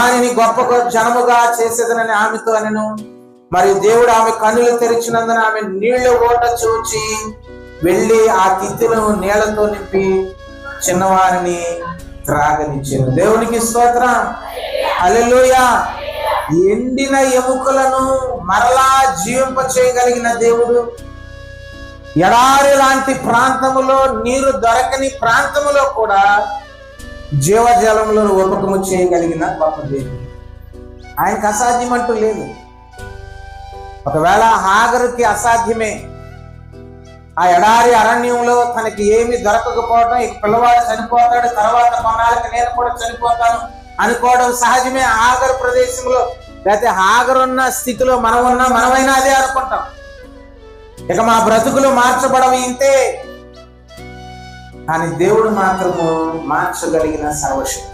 దానిని గొప్ప జనముగా చేసేదనని ఆమెతో అనెను. మరియు దేవుడు ఆమె కన్నులు తెరిచినందున ఆమె నీళ్లు ఓట చూచి వెళ్ళి ఆ తిత్తిను నీళ్లతో నింపి చిన్నవారిని త్రాగనిచ్చాను. దేవునికి స్తోత్రం, హల్లెలూయా. ఎండిన ఎముకలను మరలా జీవింప చేయగలిగిన దేవుడు, ఎడారి లాంటి ప్రాంతములో, నీరు దొరకని ప్రాంతములో కూడా జీవజలంలో ఉపకము చేయగలిగిన గొప్ప దేవుడు. ఆయనకు అసాధ్యం అంటూ లేదు. ఒకవేళ హాగరుకి అసాధ్యమే, ఆ ఎడారి అరణ్యంలో తనకి ఏమి దొరకకపోవడం, ఇక పిల్లవాడు చనిపోతాడు, తర్వాత కొన్నాళ్ళకి నేను కూడా చనిపోతాను అనుకోవడం సహజమే. హాగరు ప్రదేశంలో, లేకపోతే హాగరున్న స్థితిలో మనమైనా అదే అనుకుంటాం. ఇక మా బ్రతుకులు మార్చబడవి ఇంతే. కానీ దేవుడు మాత్రము మార్చగలిగిన సర్వశక్తి.